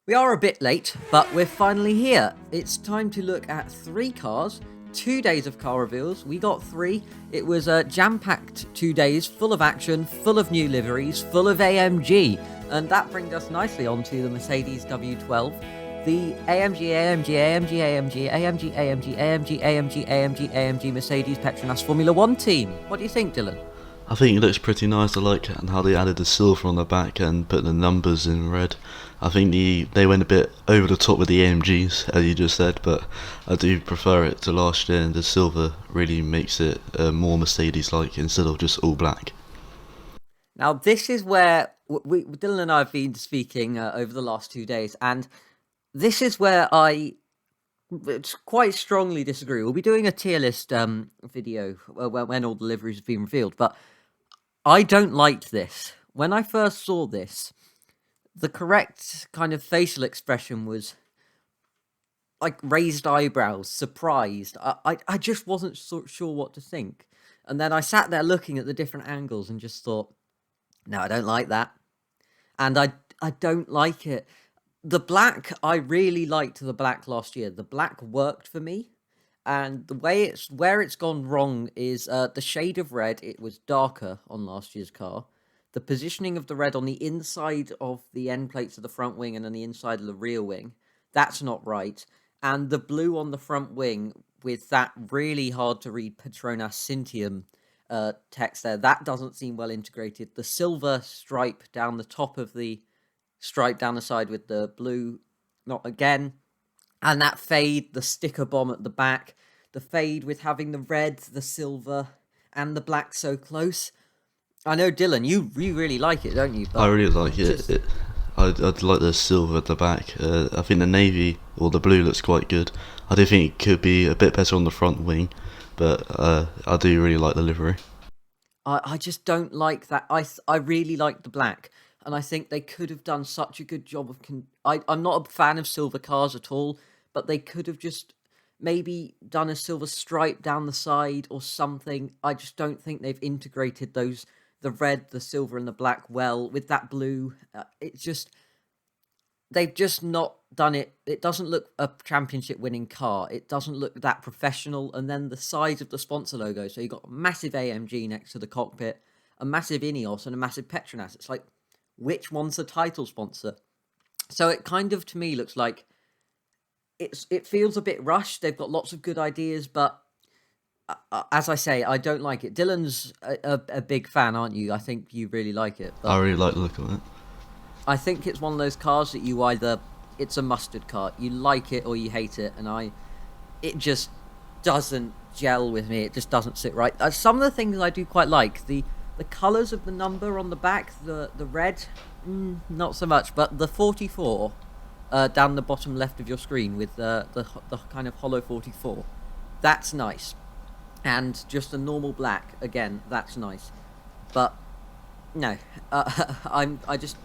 We are a bit late, but we're finally here. It's time to look at three cars, 2 days of car reveals. We got three. It was a jam-packed 2 days, full of action, full of new liveries, full of AMG. And that brings us nicely onto the Mercedes W12. The AMG Mercedes Petronas Formula One team. What do you think, Dylan? I think it looks pretty nice. I like it and how they added the silver on the back and put the numbers in red. I think they went a bit over the top with the AMGs, as you just said, but I do prefer it to last year, and the silver really makes it more Mercedes-like instead of just all black. Now, this is where Dylan and I have been speaking over the last 2 days, and this is where I quite strongly disagree. We'll be doing a tier list video when all the liveries have been revealed, but I don't like this. When I first saw this, the correct kind of facial expression was like raised eyebrows, surprised. I just wasn't sure what to think. And then I sat there looking at the different angles and just thought, no, I don't like that. And I don't like it. The black, I really liked the black last year. The black worked for me. And the way where it's gone wrong is the shade of red. It was darker on last year's car. The positioning of the red on the inside of the end plates of the front wing and on the inside of the rear wing, that's not right. And the blue on the front wing with that really hard to read Petronas Cintium text there, that doesn't seem well integrated. The silver stripe down the top of the stripe down the side with the blue, not again. And that fade, the sticker bomb at the back, the fade with having the red, the silver, and the black so close. I know, Dylan, you really like it, don't you? But I really like it. I'd like the silver at the back. I think the navy or the blue looks quite good. I do think it could be a bit better on the front wing, but I do really like the livery. I just don't like that. I really like the black, and I think they could have done such a good job of... I'm not a fan of silver cars at all, but they could have just maybe done a silver stripe down the side or something. I just don't think they've integrated those... the red, the silver, and the black well with that blue. It's just... they've just not done it. It doesn't look a championship winning car. It doesn't look that professional. And then the size of the sponsor logo. So you've got a massive AMG next to the cockpit, a massive Ineos, and a massive Petronas. It's like, which one's the title sponsor? So it kind of, to me, looks like it feels a bit rushed. They've got lots of good ideas, but as I say, I don't like it. Dylan's a big fan, aren't you? I think you really like it. I really like the look of it. I think it's one of those cars that you either... it's a mustard car. You like it or you hate it, and it just doesn't gel with me. It just doesn't sit right. Some of the things I do quite like. The colours of the number on the back, the red, not so much. But the 44 down the bottom left of your screen with the kind of hollow 44, that's nice. And just a normal black, again, that's nice. But no, I just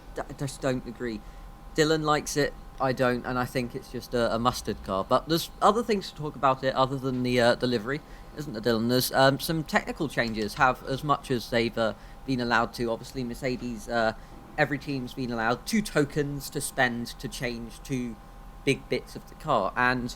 don't agree. Dylan likes it, I don't, and I think it's just a mustard car. But there's other things to talk about it other than the livery, isn't there, Dylan? There's some technical changes, have as much as they've been allowed to. Obviously, Mercedes, every team's been allowed 2 tokens to spend to change 2 big bits of the car, and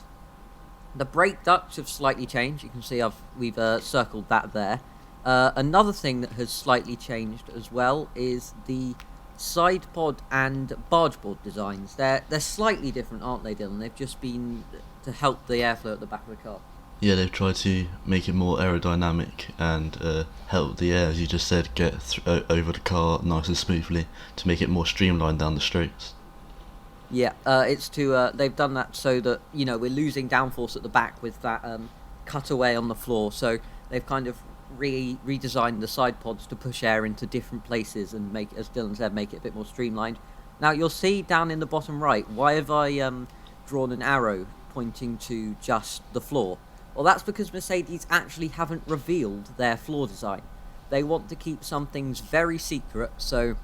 the brake ducts have slightly changed. You can see we've circled that there. Another thing that has slightly changed as well is the side pod and barge board designs. They're slightly different, aren't they, Dylan? They've just been to help the airflow at the back of the car. Yeah, they've tried to make it more aerodynamic and help the air, as you just said, get over the car nice and smoothly to make it more streamlined down the straights. Yeah, it's to they've done that so that, you know, we're losing downforce at the back with that cutaway on the floor. So they've kind of redesigned the side pods to push air into different places and make, as Dylan said, make it a bit more streamlined. Now you'll see down in the bottom right, why have I drawn an arrow pointing to just the floor? Well, that's because Mercedes actually haven't revealed their floor design. They want to keep some things very secret, so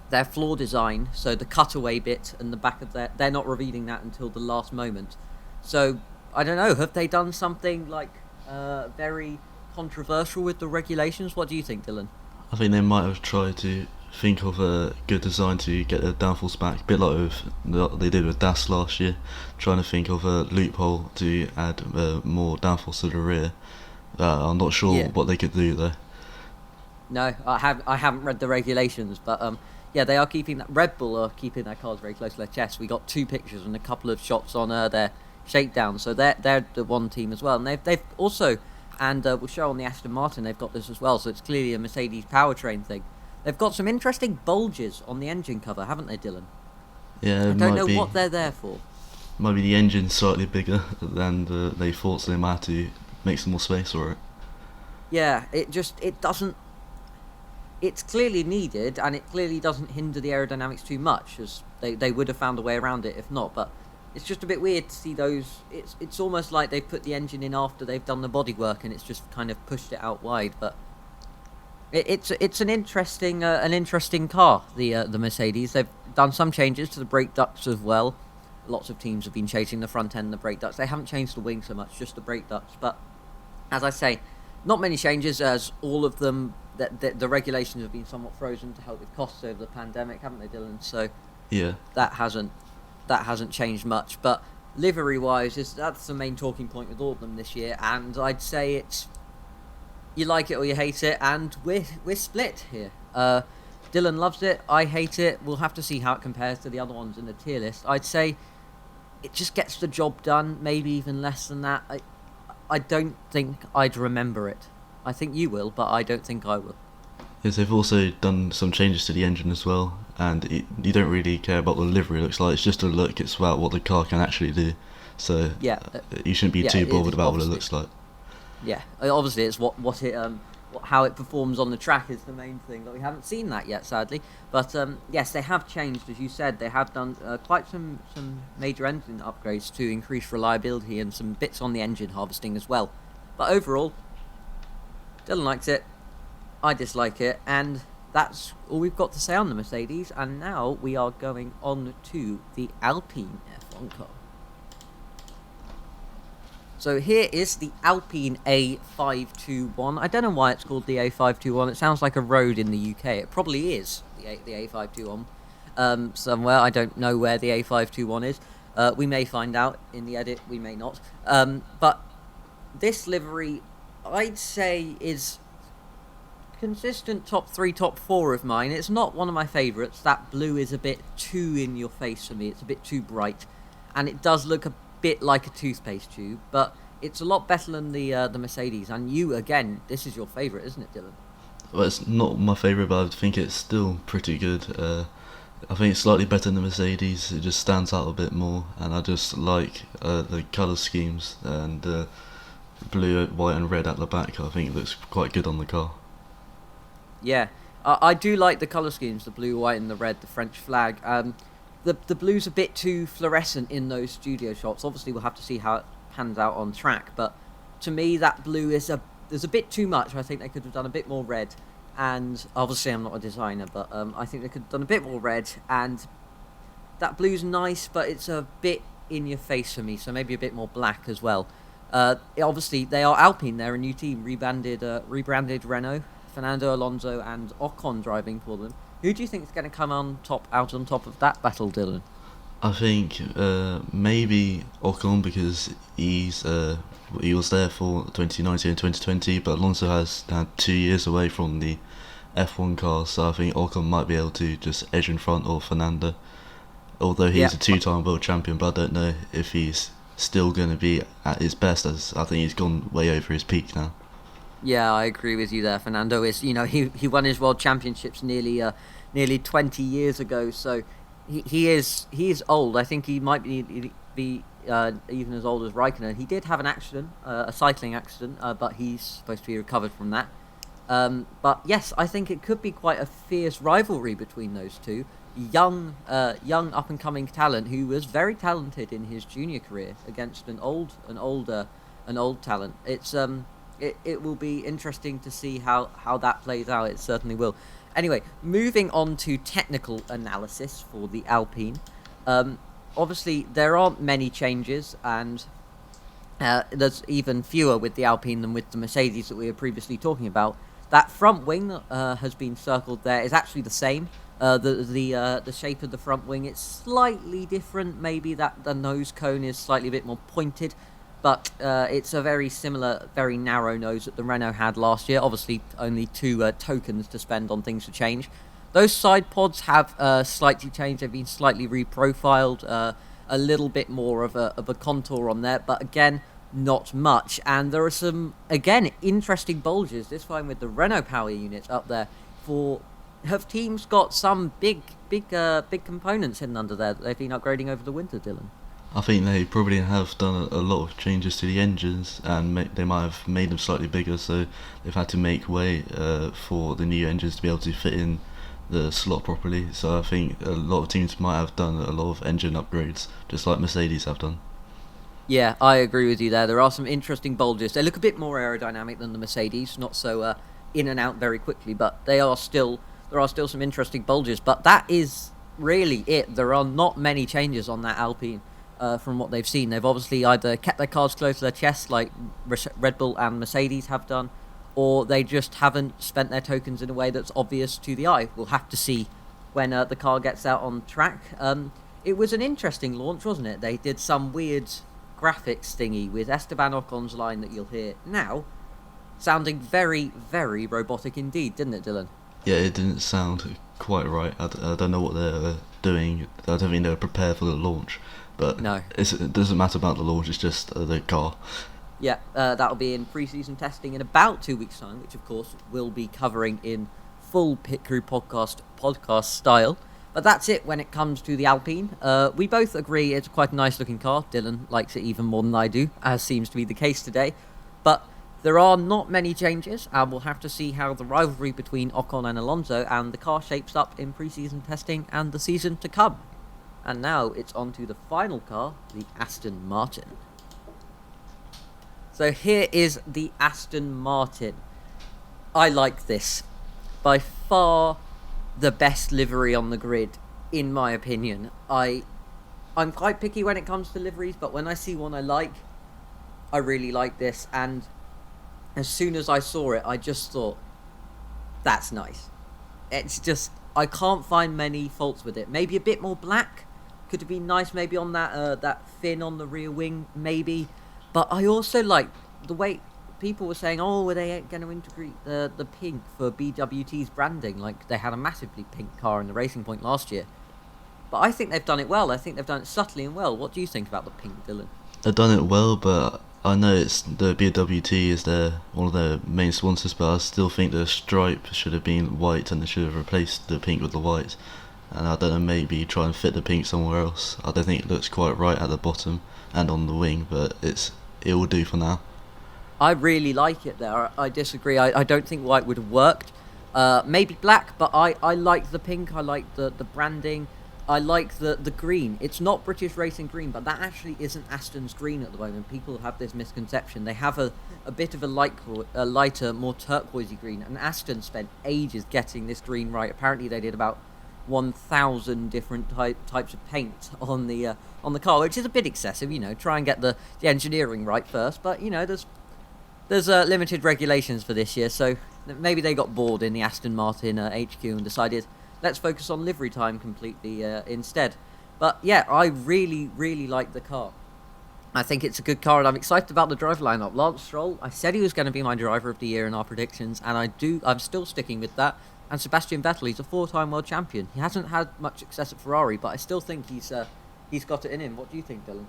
their floor design, so the cutaway bit and the back of they're not revealing that until the last moment. So I don't know, have they done something like very controversial with the regulations? What do you think, Dylan? I think they might have tried to think of a good design to get the downforce back, a bit like what they did with DAS last year, trying to think of a loophole to add more downforce to the rear. I'm not sure Yeah. what they could do though. No, I haven't read the regulations, but yeah, they are keeping that. Red Bull are keeping their cars very close to their chest. We got 2 pictures and a couple of shots on their shakedown, so they're the one team as well, and they've also, and we'll show on the Aston Martin they've got this as well. So it's clearly a Mercedes powertrain thing. They've got some interesting bulges on the engine cover, haven't they, Dylan? Yeah, I it don't know what they're there for. might be the engine slightly bigger than they thought, so they might have to make some more space for it. Yeah, it doesn't. It's clearly needed, and it clearly doesn't hinder the aerodynamics too much, as they would have found a way around it if not. But it's just a bit weird to see those. It's almost like they put the engine in after they've done the bodywork, and it's just kind of pushed it out wide. But it's an interesting car. The Mercedes. They've done some changes to the brake ducts as well. Lots of teams have been changing the front end and the brake ducts. They haven't changed the wing so much, just the brake ducts. But as I say, not many changes, as all of them. The regulations have been somewhat frozen to help with costs over the pandemic, haven't they, Dylan? So Yeah, that hasn't changed much. But livery wise, that's the main talking point with all of them this year. And I'd say it's you like it or you hate it, and we're split here. Dylan loves it, I hate it. We'll have to see how it compares to the other ones in the tier list. I'd say it just gets the job done, maybe even less than that. I don't think I'd remember it. I think you will, but I don't think I will. yes, they've also done some changes to the engine as well, and you don't really care about what the livery looks like. It's just a look. It's about what the car can actually do. So Yeah, you shouldn't be yeah, too it bothered is, about what it obviously. looks like. Yeah, obviously it's how it performs on the track is the main thing, but we haven't seen that yet, sadly. But yes, they have changed, as you said. They have done quite some major engine upgrades to increase reliability and some bits on the engine harvesting as well. But overall, Dylan likes it, I dislike it, and that's all we've got to say on the Mercedes. And now we are going on to the Alpine F1 car. So here is the Alpine A521. I don't know why it's called the A521. It sounds like a road in the UK. It probably is the A521 somewhere. I don't know where the A521 is. We may find out in the edit. We may not. But this livery, I'd say, is consistent top 3, top 4 of mine. It's not one of my favourites. That blue is a bit too in your face for me. It's a bit too bright, and it does look a bit like a toothpaste tube. But it's a lot better than the Mercedes. And you, again, this is your favourite, isn't it, Dylan? Well, it's not my favourite, but I think it's still pretty good. I think it's slightly better than the Mercedes. It just stands out a bit more, and I just like the colour schemes and blue, white, and red at the back. I think it looks quite good on the car. Yeah, I do like the colour schemes, the blue, white and the red, the French flag. The blue's a bit too fluorescent in those studio shots. Obviously, we'll have to see how it pans out on track, but to me, that blue there's a bit too much. I think they could have done a bit more red, and obviously I'm not a designer, but I think they could have done a bit more red, and that blue's nice, but it's a bit in your face for me, so maybe a bit more black as well. Obviously, they are Alpine. They're a new team, rebranded Renault. Fernando Alonso and Ocon driving for them. Who do you think is going to come out on top of that battle, Dylan? I think maybe Ocon, because he was there for 2019 and 2020, but Alonso has had 2 years away from the F1 car, so I think Ocon might be able to just edge in front of Fernando. Although he's a 2-time world champion, but I don't know if he's still going to be at his best, as I think he's gone way over his peak now. Yeah, I agree with you there. Fernando is, he won his world championships nearly 20 years ago, so he is old. I think he might be even as old as Raikkonen. He did have an accident, a cycling accident, but he's supposed to be recovered from that. But yes, I think it could be quite a fierce rivalry between those two. Young up and coming talent who was very talented in his junior career against an old talent. It will be interesting to see how that plays out. It certainly will. Anyway, moving on to technical analysis for the Alpine. Obviously, there aren't many changes, and there's even fewer with the Alpine than with the Mercedes that we were previously talking about. That front wing has been circled there is actually the same. The shape of the front wing, it's slightly different. Maybe that the nose cone is slightly a bit more pointed, but it's a very similar, very narrow nose that the Renault had last year. Obviously, only two tokens to spend on things to change. Those side pods have slightly changed. They've been slightly reprofiled, a little bit more of a contour on there, but again, not much. And there are some, again, interesting bulges, this time with the Renault power units up there. Have teams got some big components hidden under there that they've been upgrading over the winter, Dylan? I think they probably have done a lot of changes to the engines, and they might have made them slightly bigger, so they've had to make way for the new engines to be able to fit in the slot properly. So I think a lot of teams might have done a lot of engine upgrades, just like Mercedes have done. Yeah, I agree with you there. There are some interesting bulges. They look a bit more aerodynamic than the Mercedes, not so in and out very quickly, but there are still some interesting bulges. But that is really it. There are not many changes on that Alpine from what they've seen. They've obviously either kept their cards close to their chests like Red Bull and Mercedes have done, or they just haven't spent their tokens in a way that's obvious to the eye. We'll have to see when the car gets out on track. It was an interesting launch, wasn't it? They did some weird graphics thingy with Esteban Ocon's line that you'll hear now, sounding very, very robotic indeed, didn't it, Dylan? Yeah, it didn't sound quite right. I don't know what they're doing. I don't think they were prepared for the launch. But no, it doesn't matter about the launch, it's just the car. Yeah, that'll be in pre-season testing in about 2 weeks' time, which of course we'll be covering in full Pit Crew podcast style. But that's it when it comes to the Alpine. We both agree it's quite a nice looking car. Dylan likes it even more than I do, as seems to be the case today. But there are not many changes, and we'll have to see how the rivalry between Ocon and Alonso and the car shapes up in pre-season testing and the season to come. And now it's on to the final car, the Aston Martin. So here is the Aston Martin. I like this. By far the best livery on the grid, in my opinion. I'm quite picky when it comes to liveries, but when I see one I like, I really like this. And as soon as I saw it, I just thought, that's nice. It's just, I can't find many faults with it. Maybe a bit more black could have been nice, maybe on that fin on the rear wing, maybe. But I also like the way people were saying, oh, were they going to integrate the pink for BWT's branding? Like, they had a massively pink car in the Racing Point last year. But I think they've done it well. I think they've done it subtly and well. What do you think about the pink, Dylan? They've done it well, but I know it's the BWT is one of their main sponsors, but I still think the stripe should have been white and they should have replaced the pink with the white. And I don't know, maybe try and fit the pink somewhere else. I don't think it looks quite right at the bottom and on the wing, but it will do for now. I really like it there. I disagree. I don't think white would have worked. Maybe black, but I like the pink. I like the branding. I like the green. It's not British Racing green, but that actually isn't Aston's green at the moment. People have this misconception. They have a bit of a lighter, more turquoisey green, and Aston spent ages getting this green right. Apparently they did about 1,000 different types of paint on the car, which is a bit excessive. Try and get the engineering right first, but there's limited regulations for this year, so maybe they got bored in the Aston Martin HQ and decided, let's focus on livery time completely instead. But yeah, I really, really like the car. I think it's a good car, and I'm excited about the driver lineup. Lance Stroll, I said he was going to be my driver of the year in our predictions, and I'm still sticking with that. And Sebastian Vettel, he's a 4-time world champion. He hasn't had much success at Ferrari, but I still think he's got it in him. What do you think, Dylan?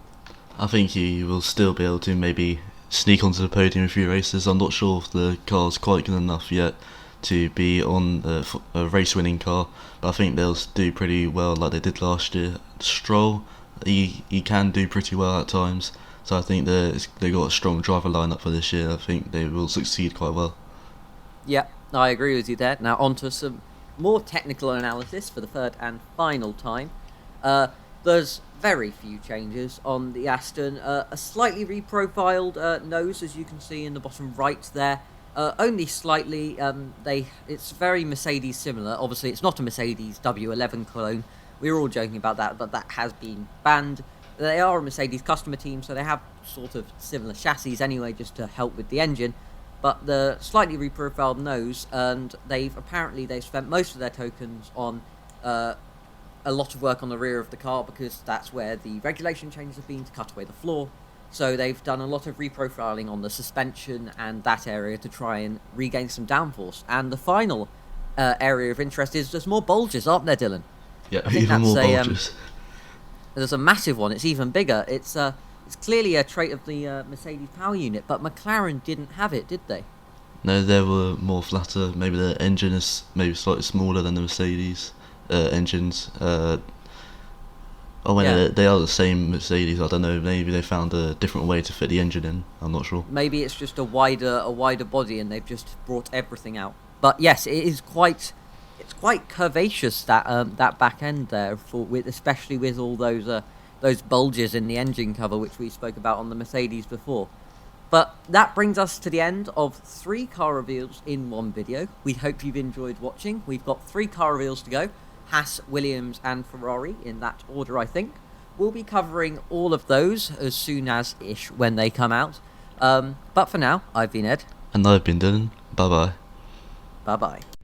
I think he will still be able to maybe sneak onto the podium in a few races. I'm not sure if the car's quite good enough yet to be on a race-winning car, but I think they'll do pretty well like they did last year. Stroll, he can do pretty well at times, so I think they got a strong driver lineup for this year. I think they will succeed quite well. Yeah, I agree with you there. Now on to some more technical analysis for the third and final time. There's very few changes on the Aston. A slightly reprofiled nose, as you can see in the bottom right there. Only slightly. It's very Mercedes similar. Obviously, it's not a Mercedes W11 clone. We were all joking about that, but that has been banned. They are a Mercedes customer team, so they have sort of similar chassis anyway, just to help with the engine. but the slightly reprofiled nose, and they've spent most of their tokens on a lot of work on the rear of the car, because that's where the regulation changes have been to cut away the floor. So they've done a lot of reprofiling on the suspension and that area to try and regain some downforce. And the final area of interest is there's more bulges, aren't there, Dylan? Yeah, I think even more that's bulges. there's a massive one. It's even bigger. It's clearly a trait of the Mercedes power unit, but McLaren didn't have it, did they? No, they were more flatter. Maybe the engine is maybe slightly smaller than the Mercedes engines. Yeah. They are the same Mercedes. I don't know. Maybe they found a different way to fit the engine in. I'm not sure. Maybe it's just a wider body, and they've just brought everything out. But yes, it's quite curvaceous, that back end there, especially with all those bulges in the engine cover, which we spoke about on the Mercedes before. But that brings us to the end of 3 car reveals in one video. We hope you've enjoyed watching. We've got 3 car reveals to go. Haas, Williams and Ferrari, in that order, I think. We'll be covering all of those as soon as-ish when they come out. But for now, I've been Ed. And I've been Dylan. Bye bye. Bye-bye.